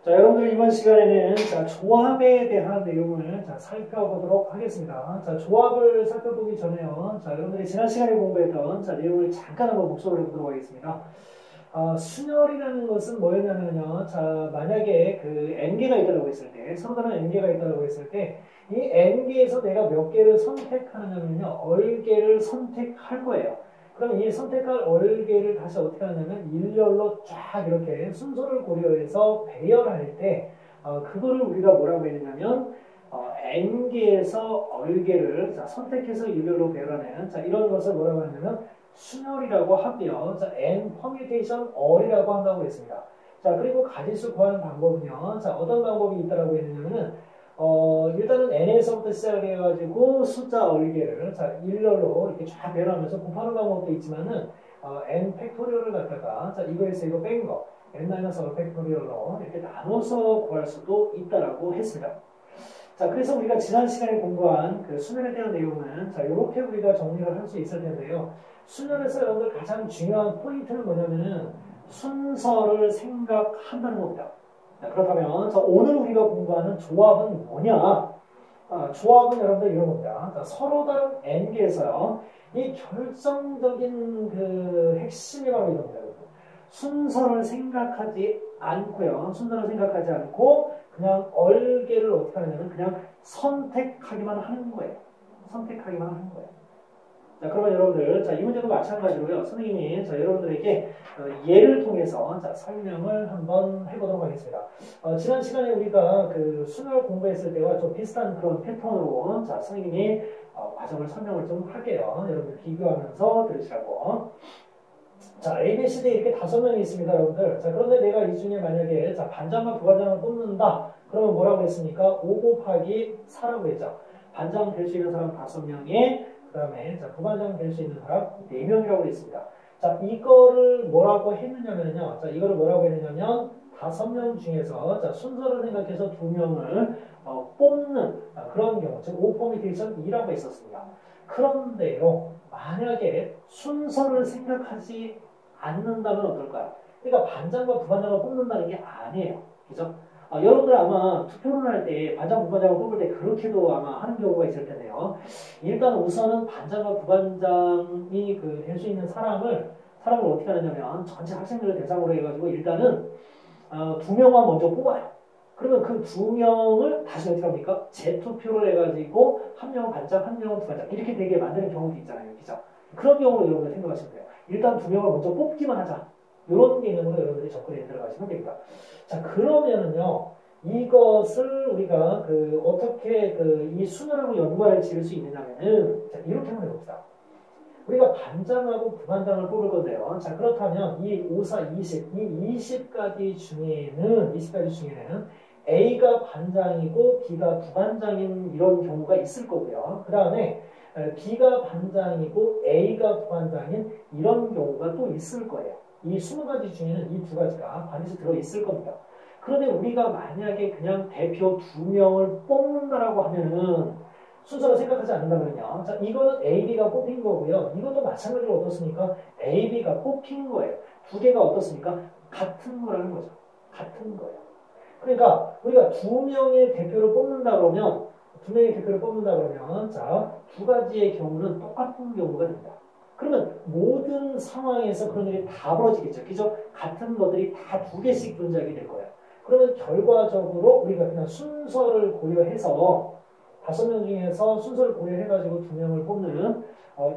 자, 여러분들 이번 시간에는 조합에 대한 내용을 살펴보도록 하겠습니다. 자, 조합을 살펴보기 전에요. 자, 여러분들이 지난 시간에 공부했던 내용을 잠깐 한번 복습을 해보도록 하겠습니다. 순열이라는 것은 뭐였냐면요. 자, 만약에 그 n개가 있다고 했을 때, 서로 다른 n개가 있다고 했을 때, 이 n개에서 내가 몇 개를 선택하느냐면요. 얼개를 선택할 거예요. 그럼 이 선택할 얼개를 다시 어떻게 하냐면 일렬로 쫙 이렇게 순서를 고려해서 배열할 때 그거를 우리가 뭐라고 했냐면 n개에서 얼개를 선택해서 일렬로 배열하는 이런 것을 뭐라고 하냐면 순열이라고 하고요. n 퍼뮤테이션 얼이라고 한다고 했습니다. 자, 그리고 가지수 구하는 방법은요. 자, 어떤 방법이 있다라고 했냐면은 일단은 n에서부터 시작해가지고 숫자 얼개를 일렬로 이렇게 쫙 배열하면서 곱하는 방법도 있지만은 n 팩토리얼을 갖다가 이거에서 이거 뺀 거 n-1 팩토리얼로 이렇게 나눠서 구할 수도 있다라고 했습니다. 자, 그래서 우리가 지난 시간에 공부한 그 수면에 대한 내용은 이렇게 우리가 정리를 할 수 있을 텐데요. 수면에서 여러분들 가장 중요한 포인트는 뭐냐면은 순서를 생각한다는 겁니다. 자, 그렇다면 오늘 우리가 공부하는 조합은 뭐냐? 조합은 여러분들 이런 겁니다. 자, 서로 다른 n개에서요. 이 결정적인 그 핵심이 바로 이겁니다. 순서를 생각하지 않고요. 순서를 생각하지 않고 그냥 얼개를 어떻게 하냐면 그냥 선택하기만 하는 거예요. 선택하기만 하는 거예요. 자, 그러면 여러분들, 이 문제도 마찬가지로요. 선생님이 여러분들에게 예를 통해서 설명을 한번 해보도록 하겠습니다. 지난 시간에 우리가 그 순열 공부했을 때와 좀 비슷한 그런 패턴으로 선생님이 과정을 설명을 좀 할게요. 여러분들 비교하면서 들으시라고. 자, A, B, C, D 이렇게 5명이 있습니다, 여러분들. 자, 그런데 내가 이 중에 만약에 반장과 부반장을 뽑는다. 그러면 뭐라고 했습니까? 5 곱하기 4라고 했죠. 반장 될 수 있는 사람 5명에 그 다음에 부반장 될 수 있는 사람 4명이라고 했습니다. 자, 이거를 뭐라고 했느냐면요. 자, 이거를 뭐라고 했느냐면 5명 중에서 순서를 생각해서 2명을 뽑는 그런 경우, 즉 5퍼미테이션 2라고 했었습니다. 그런데요, 만약에 순서를 생각하지 않는다면 어떨까요? 그러니까 반장과 부반장을 뽑는다는 게 아니에요. 그죠? 여러분들 아마 투표를 할 때 반장, 부반장을 뽑을 때 그렇게도 아마 하는 경우가 있을 텐데요. 일단 우선은 반장과 부반장이 될 수 있는 사람을 어떻게 하느냐면 전체 학생들을 대상으로 해가지고 일단은 2명만 먼저 뽑아요. 그러면 그 2명을 다시 어떻게 합니까? 재투표를 해가지고 1명은 반장, 1명은 부반장 이렇게 되게 만드는 경우도 있잖아요. 그죠? 그런 경우로 여러분들 생각하시면 돼요. 일단 2명을 먼저 뽑기만 하자. 이런 개념으로 여러분들이 접근해 들어가시면 됩니다. 자, 그러면은요, 이것을 우리가 어떻게 이 순열하고 연관을 지을 수 있느냐면은, 자, 이렇게 한번 해봅시다. 우리가 반장하고 부반장을 뽑을 건데요. 자, 그렇다면 이 5, 4, 20, 이 20가지 중에는 A가 반장이고 B가 부반장인 이런 경우가 있을 거고요. 그 다음에 B가 반장이고 A가 부반장인 이런 경우가 또 있을 거예요. 이 20가지 중에는 이 2가지가 반드시 들어있을 겁니다. 그런데 우리가 만약에 그냥 대표 2명을 뽑는다라고 하면은 순서를 생각하지 않는다면요. 자, 이거는 A, B가 뽑힌 거고요. 이것도 마찬가지로 어떻습니까? A, B가 뽑힌 거예요. 2개가 어떻습니까? 같은 거라는 거죠. 같은 거예요. 그러니까 우리가 2명의 대표를 뽑는다 그러면 자, 2가지의 경우는 똑같은 경우가 됩니다. 그러면 모든 상황에서 그런 일이 다 벌어지겠죠. 그죠? 같은 것들이 다 2개씩 존재하게 될 거예요. 그러면 결과적으로 우리가 그냥 순서를 고려해서 5명 중에서 순서를 고려해가지고 2명을 뽑는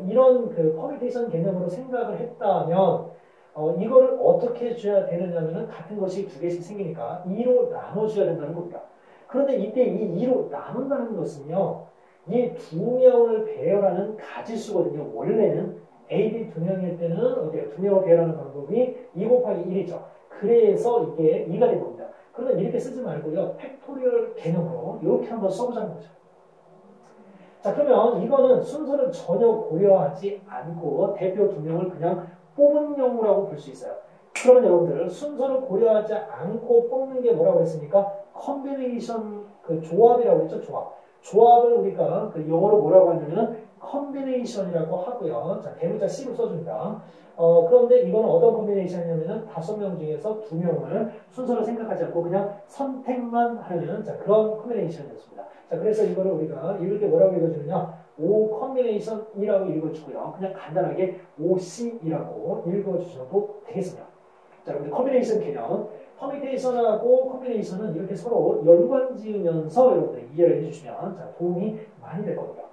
이런 퍼뮤테이션 개념으로 생각을 했다면 이거를 어떻게 줘야 되느냐면은 같은 것이 2개씩 생기니까 2로 나눠줘야 된다는 겁니다. 그런데 이때 이 2로 나눈다는 것은요, 이 2명을 배열하는 가지수거든요. 원래는 A, B 2명일 때는 어때요? 2명을 배열하는 방법이 2 곱하기 1이죠. 그래서 이게 2가 된 겁니다. 그러면 이렇게 쓰지 말고요. 팩토리얼 개념으로 이렇게 한번 써보자는 거죠. 자, 그러면 이거는 순서를 전혀 고려하지 않고 대표 2명을 그냥 뽑은 경우라고 볼 수 있어요. 그러면 여러분들 순서를 고려하지 않고 뽑는 게 뭐라고 했습니까? 컨비네이션 조합이라고 했죠. 조합을 우리가 영어로 뭐라고 하냐면 컨비네이션이라고 하고요. 자, 대문자 C로 써줍니다. 그런데 이거는 어떤 컨비네이션이냐면은 5명 중에서 2명을 순서로 생각하지 않고 그냥 선택만 하는 자, 그런 컨비네이션이었습니다. 자, 그래서 이거를 우리가 읽을 때 뭐라고 읽어주느냐? O 컨비네이션이라고 읽어주고요. 그냥 간단하게 OC이라고 읽어주셔도 되겠습니다. 자, 여러분들 컨비네이션 개념. 퍼미테이션하고 컨비네이션은 이렇게 서로 연관 지으면서 여러분들 이해를 해주시면 자, 도움이 많이 될 겁니다.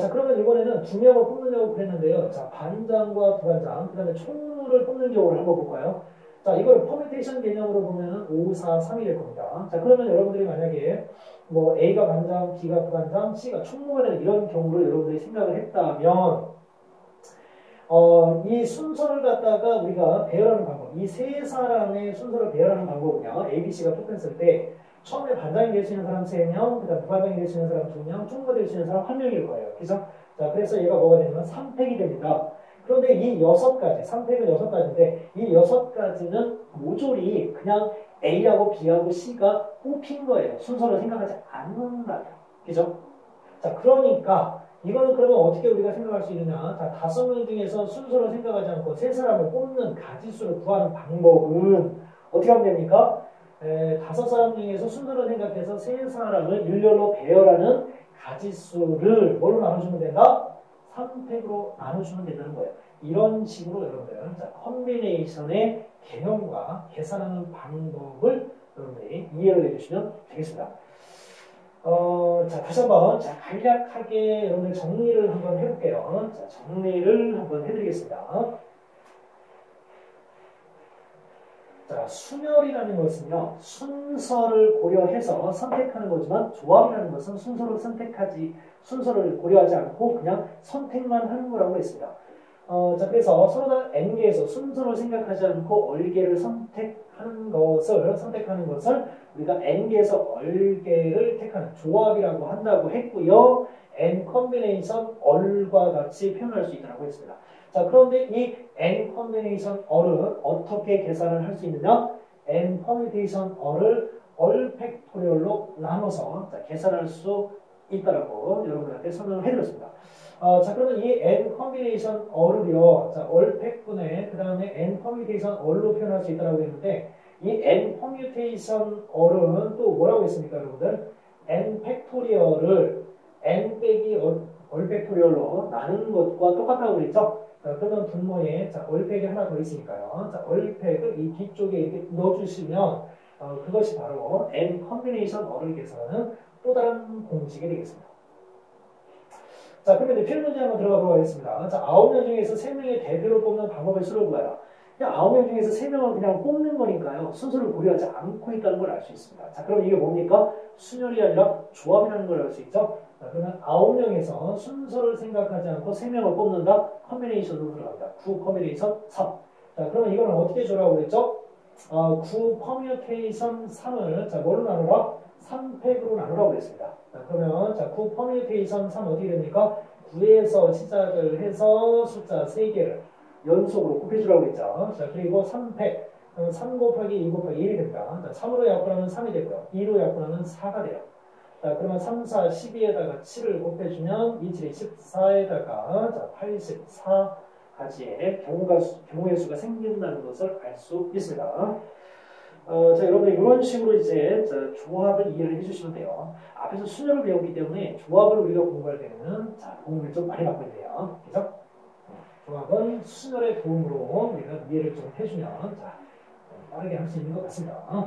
자, 그러면 이번에는 2명을 뽑느냐고 그랬는데요. 자, 반장과 부반장, 그 다음에 총무를 뽑는 경우를 한번 볼까요? 자, 이걸 퍼미테이션 개념으로 보면은 5, 4, 3이 될 겁니다. 자, 그러면 여러분들이 만약에 뭐 A가 반장, B가 부반장, C가 총무가 되는 이런 경우를 여러분들이 생각을 했다면 이 순서를 갖다가 우리가 배열하는 방법, 이 세 사람의 순서를 배열하는 방법은요, A, B, C가 뽑혔을 때 처음에 반장이 될 수 있는 사람 3명, 그 다음 부반장이 될 수 있는 사람 2명, 총무가 될 수 있는 사람 1명일 거예요. 그죠? 자, 그래서 얘가 뭐가 되냐면 3팩이 됩니다. 그런데 이 6가지, 3팩은 6가지인데 이 6가지는 모조리 그냥 A하고 B하고 C가 뽑힌 거예요. 순서를 생각하지 않는다면. 그죠? 자, 그러니까 이거는 그러면 어떻게 우리가 생각할 수 있느냐? 자, 5명 중에서 순서를 생각하지 않고 3사람을 뽑는 가지수를 구하는 방법은 어떻게 하면 됩니까? 5사람 중에서 순서를 생각해서 3사람을 일렬로 배열하는 가지수를 뭘로 나눠주면 된다? 3팩으로 나눠주면 된다는 거예요. 이런 식으로 여러분들 자, 컨비네이션의 개념과 계산하는 방법을 여러분들이 이해를 해주시면 되겠습니다. 자, 다시 한번, 자, 간략하게 여러분들 정리를 한번 해볼게요. 자, 정리를 한번 해드리겠습니다. 자, 순열이라는 것은요, 순서를 고려해서 선택하는 거지만, 조합이라는 것은 순서를 고려하지 않고 그냥 선택만 하는 거라고 했습니다. 자, 그래서 서로 다 N개에서 순서를 생각하지 않고 얼개를 선택하는 것을 우리가 N개에서 얼개를 택하는 조합이라고 한다고 했고요. N 컨비네이션 얼과 같이 표현할 수 있다고 했습니다. 자, 그런데 이 N 컨비네이션 얼을 어떻게 계산을 할 수 있느냐? N 퍼뮤테이션 얼을 얼 팩토리얼로 나눠서 자, 계산할 수 있다라고 여러분들한테 설명을 해드렸습니다. 자, 그러면 이 N 컨비네이션 얼을요, 자, 얼 팩분의 그 다음에 N 퍼뮤테이션 얼로 표현할 수 있다고 했는데, 이 N 퍼뮤테이션 얼은 또 뭐라고 했습니까, 여러분들? N 팩토리얼을 N 빼기 얼 팩토리얼로 나누는 것과 똑같다고 그랬죠? 자, 그러면 분모에 자, 얼팩이 하나 더 있으니까요. 자, 얼팩을 이 뒤쪽에 이렇게 넣어주시면 그것이 바로 N 컨비네이션 얼을 계산하는 또 다른 공식이 되겠습니다. 자, 그러면 이제 필문제 한번 들어가 보도록 하겠습니다. 자, 9명 중에서 3명의 대표를 뽑는 방법을 수록해봐요. 그냥 9명 중에서 3명을 그냥 뽑는 거니까요. 순서를 고려하지 않고 있다는 걸 알 수 있습니다. 자, 그럼 이게 뭡니까? 순열이 아니라 조합이라는 걸 알 수 있죠? 자, 그러면 9명에서 순서를 생각하지 않고 3명을 뽑는다? 컨비네이션으로 들어갑니다. 9 컨비네이션 3. 자, 그러면 이거는 어떻게 줘라고 그랬죠? 9 퍼뮤테이션 3을 자, 뭘로 나누라? 3팩으로 나누라고 그랬습니다. 자, 그러면 자, 9 퍼뮤테이션 3 어떻게 됩니까? 9에서 시작을 해서 숫자 3개를 연속으로 곱해주라고 했죠. 자, 그리고 3팩. 3 곱하기 2 곱하기 1이 됩니다. 자, 3으로 약분하면 3이 되고요. 2로 약분하면 4가 돼요. 자, 그러면 3, 4, 12에다가 7을 곱해주면 2, 7이 14에다가 자, 84가지의 경우의 수가 생긴다는 것을 알 수 있습니다. 자, 여러분들 이런 식으로 이제 조합을 이해를 해주시면 돼요. 앞에서 순열을 배웠기 때문에 조합을 우리가 공부할 때는 자, 도움을 좀 많이 받고 있네요. 그죠? 조합은 순열의 도움으로 우리가 이해를 좀 해주면 자, 빠르게 할 수 있는 것 같습니다.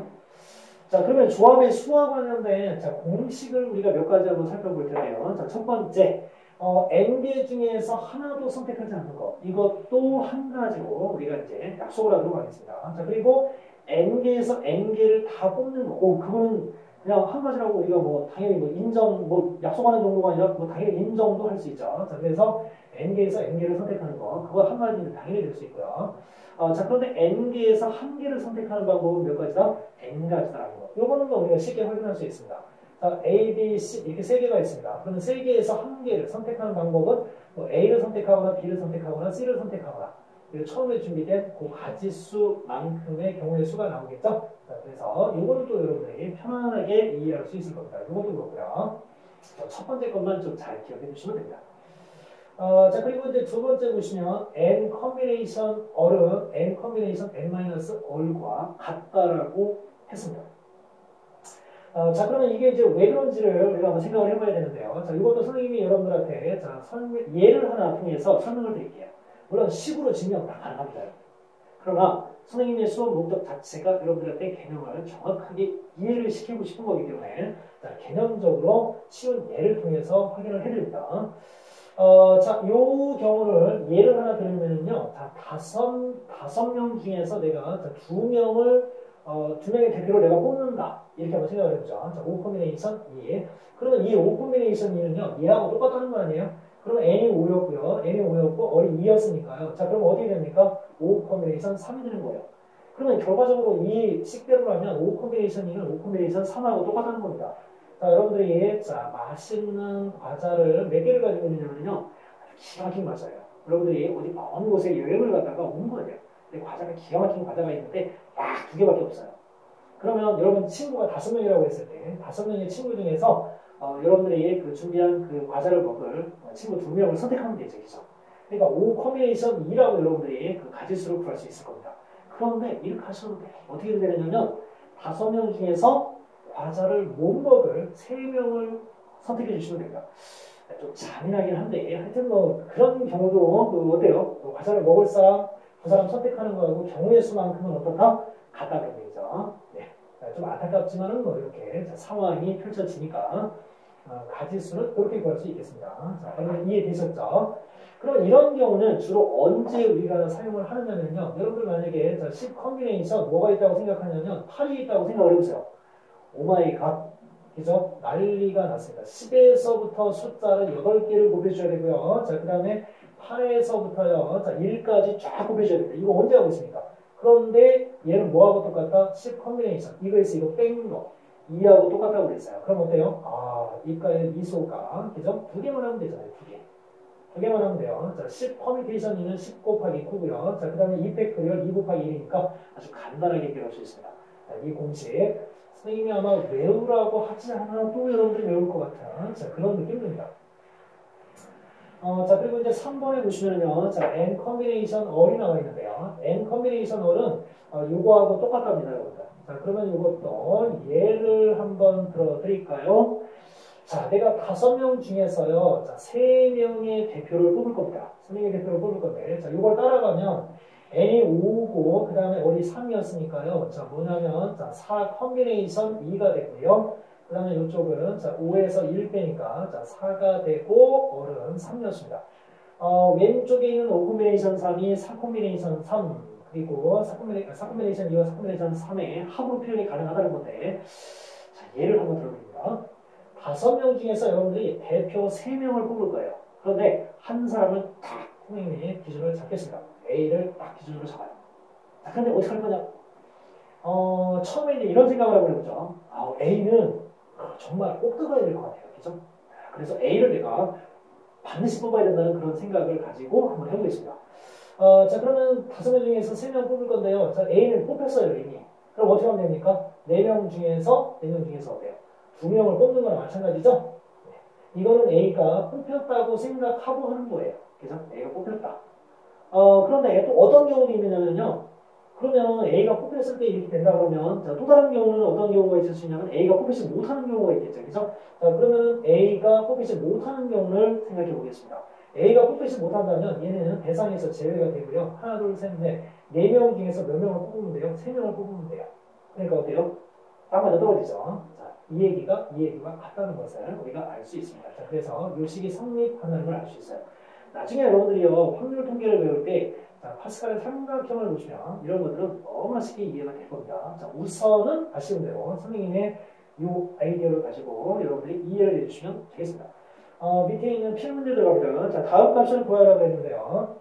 자, 그러면 조합의 수와 관련된 자, 공식을 우리가 몇 가지 한번 살펴볼 텐데요. 자, 첫 번째, N개 중에서 하나도 선택하지 않는 것. 이것도 한 가지로 우리가 이제 약속을 하도록 하겠습니다. 자, 그리고 N개에서 N개를 다 뽑는 거. 그거는 그냥 한 가지라고 우리가 뭐 당연히 뭐 인정, 뭐 약속하는 정도가 아니라 뭐 당연히 인정도 할 수 있죠. 자, 그래서 N개에서 N개를 선택하는 거. 그거 한 가지는 당연히 될 수 있고요. 자, 그런데 N개에서 한 개를 선택하는 방법은 몇 가지다? N가지다라는 거. 요거는 뭐 우리가 쉽게 확인할 수 있습니다. 자, A, B, C 이렇게 3개가 있습니다. 그러면 3개에서 한 개를 선택하는 방법은 뭐 A를 선택하거나 B를 선택하거나 C를 선택하거나 그리고 처음에 준비된 그 가지수만큼의 경우의 수가 나오겠죠? 자, 그래서 요거는 또 여러분들이 편안하게 이해할 수 있을 겁니다. 요것도 그렇고요. 첫 번째 것만 좀 잘 기억해 주시면 됩니다. 자, 그리고 이제 두 번째 보시면 n combination all은 n combination n-all과 같다라고 했습니다. 자, 그러면 이게 이제 왜 그런지를 우리가 한번 생각을 해봐야 되는데요. 자, 이것도 선생님이 여러분들한테 자, 예를 하나 통해서 설명을 드릴게요. 물론 식으로 증명 다 가능합니다. 그러나 선생님의 수업 목적 자체가 여러분들한테 개념을 정확하게 이해를 시키고 싶은 거기 때문에 자, 개념적으로 쉬운 예를 통해서 확인을 해드립니다. 자, 요 경우를 예를 하나 드리면요. 자, 다섯 명 중에서 내가 두 명의 대표를 내가 뽑는다. 이렇게 한번 생각을 해보죠. 자, 5 콤비네이션 2. 그러면 이 5 콤비네이션 2는요, 얘하고 똑같다는 거 아니에요? 그러면 n이 5였고요. n이 5였고, 어리 2였으니까요. 자, 그럼 어떻게 됩니까? 5 콤비네이션 3이 되는 거예요. 그러면 결과적으로 이 식대로 하면 5 콤비네이션 2는 5 콤비네이션 3하고 똑같다는 겁니다. 자, 여러분들이 자, 맛있는 과자를 몇 개를 가지고 있느냐면요. 기가 막히게 맞아요. 여러분들이 어디 먼 곳에 여행을 갔다가 온 거예요. 근데 과자가 기가 막힌 과자가 있는데 딱 2개밖에 없어요. 그러면 여러분 친구가 5명이라고 했을 때 5명의 친구 중에서 여러분들이 그 준비한 그 과자를 먹을 친구 2명을 선택하면 되죠. 그죠? 그러니까 5 콤비네이션 2라고 여러분들이 그 가지수를 구할 수 있을 겁니다. 그런데 이렇게 하셔도 돼요. 어떻게 되냐면 5명 중에서 과자를 못 먹을 3명을 선택해 주시면 됩니다. 좀 잔인하긴 한데 하여튼 뭐 그런 경우도 그 어때요? 과자를 먹을 사람 그 사람 선택하는 거하고 경우의 수만큼은 어떻다? 같다는 얘기죠. 네. 좀 안타깝지만은 뭐 이렇게 상황이 펼쳐지니까 가지수는 그렇게 구할 수 있겠습니다. 자, 여러분 이해되셨죠? 그럼 이런 경우는 주로 언제 우리가 사용을 하느냐면요. 여러분들 만약에 10 컨비네이션 뭐가 있다고 생각하냐면 8이 있다고 생각을 해보세요. 오마이갓. 그죠? 난리가 났습니다. 10에서부터 숫자를 8개를 곱해줘야 되고요. 자, 그 다음에 8에서부터요. 자, 1까지 쫙 곱해줘야 됩니다. 이거 언제 하고 있습니까? 그런데 얘는 뭐하고 똑같다? 10 컨비네이션. 이거에서 이거 뺀 거. 2하고 똑같다고 그랬어요. 그럼 어때요? 이과의 미소가. 그죠? 2개만 하면 되잖아요. 2개. 2개만 하면 돼요. 자, 10 커뮤니케이션 2는 10 곱하기 9고요. 자, 그 다음에 2 팩토리얼 2 곱하기 1이니까 아주 간단하게 기억할 수 있습니다. 자, 이 공식. 선생님이 아마 외우라고 하지 않아도 여러분들이 외울 것 같은 자, 그런 느낌 듭니다. 자, 그리고 이제 3번에 보시면요. 자, n combination all이 나와 있는데요. n combination all은 요거하고 똑같답니다, 여러분들. 자, 그러면 요것도 예를 한번 들어드릴까요? 자, 내가 5명 중에서요. 자, 3명의 대표를 뽑을 겁니다. 3명의 대표를 뽑을 건데, 자, 요걸 따라가면 n이 5고 그 다음에 어디 3이었으니까요. 자, 뭐냐면 자, 4 컨비네이션 2가 되고요. 그 다음에 이쪽은 자, 5에서 1 빼니까 자, 4가 되고 어른 3이었습니다. 왼쪽에 있는 5 컨비네이션 3이 4 컨비네이션 3 그리고 4 컨비네이션 2와 4 컨비네이션 3의 합으로 표현이 가능하다는 건데 자, 예를 한번 들어봅니다. 5명 중에서 여러분들이 대표 3명을 뽑을 거예요. 그런데 한 사람을 딱 선생님이 기준을 잡겠습니다. A를 딱 기준으로 잡아요. 자, 근데 어떻게 할 거냐? 처음에 이제 이런 생각을 하고 해보죠. A는 정말 꼭 들어가야 될 것 같아요. 그죠? 그래서 A를 내가 반드시 뽑아야 된다는 그런 생각을 가지고 한번 해보겠습니다. 자, 그러면 5명 중에서 3명 뽑을 건데요. 자, A는 뽑혔어요, 이미. 그럼 어떻게 하면 됩니까? 4명 중에서 어때요? 2명을 뽑는 거랑 마찬가지죠? 네. 이거는 A가 뽑혔다고 생각하고 하는 거예요. 그죠? A가 뽑혔다. 그런데 또 어떤 경우도 있느냐면요. 그러면 A가 뽑혔을 때 이렇게 된다 그러면 자, 또 다른 경우는 어떤 경우가 있을 수 있냐면 A가 뽑히지 못하는 경우가 있겠죠. 그죠? 자, 그러면 A가 뽑히지 못하는 경우를 생각해 보겠습니다. A가 뽑히지 못한다면 얘는 대상에서 제외가 되고요. 하나, 둘, 셋, 넷. 4명 중에서 몇 명을 뽑으면 돼요? 3명을 뽑으면 돼요. 그러니까 어때요? 딱 맞아 떨어지죠. 자, 이 얘기가 같다는 것을 우리가 알 수 있습니다. 자, 그래서 이 식이 성립한다는 걸 알 수 있어요. 나중에 여러분들이요, 확률 통계를 배울 때, 자, 파스칼의 삼각형을 보시면 이런 것들은 너무나 쉽게 이해가 될 겁니다. 자, 우선은 아시는 대로 선생님의 이 아이디어를 가지고 여러분들이 이해를 해주시면 되겠습니다. 밑에 있는 필문제 들어갑니다. 자, 다음 값을 구하라고 했는데요.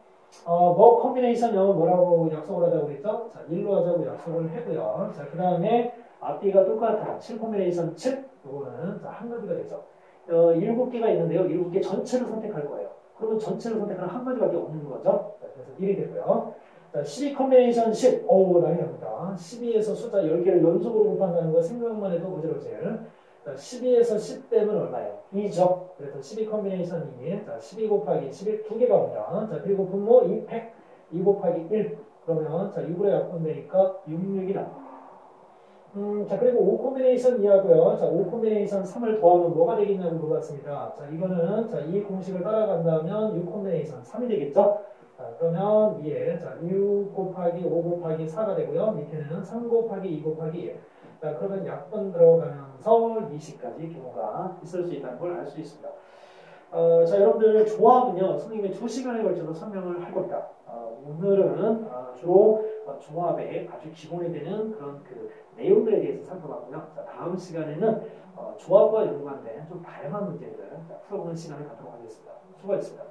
뭐 컨비네이션은 뭐라고 약속을 하자고 그랬죠? 자, 1로 하자고 약속을 했고요. 자, 그 다음에 앞뒤가 똑같아. 7 컨비네이션 7. 요거는 자, 한 가지가 되죠. 7개가 있는데요. 7개 전체를 선택할 거예요. 그러면 전체를 선택하는 한 가지밖에 없는 거죠. 자, 그래서 1이 되고요. 자, 12 컨비네이션 10. 난리 납니다. 12에서 숫자 10개를 연속으로 곱한다는 거 생각만 해도 어지러질. 자, 12에서 10 빼면 얼마예요? 2죠. 그래서 12 컨비네이션 2. 자, 12 곱하기 11 두 개가 옵니다. 자, 그리고 분모 2 100, 2 곱하기 1. 그러면 자, 6으로 약분되니까 66이 나옵니다. 자, 그리고 5 콤비네이션 2하고요. 자, 5 콤비네이션 3을 더하면 뭐가 되겠냐고 물어봤습니다. 자, 이거는 자, 이 공식을 따라간다면 6 콤비네이션 3이 되겠죠? 자, 그러면 위에 자, 6 곱하기 5 곱하기 4가 되고요. 밑에는 3 곱하기 2 곱하기 1. 자, 그러면 약분 들어가면서 20까지 경우가 있을 수 있다는 걸 알 수 있습니다. 자, 여러분들 조합은요, 선생님이 2시간에 걸쳐서 설명을 할 겁니다. 오늘은 주로 조합의 아주 기본이 되는 그런 그 내용들에 대해서 살펴봤고요. 자, 다음 시간에는 조합과 연관된 좀 다양한 문제들 풀어보는 시간을 갖도록 하겠습니다. 수고하셨습니다.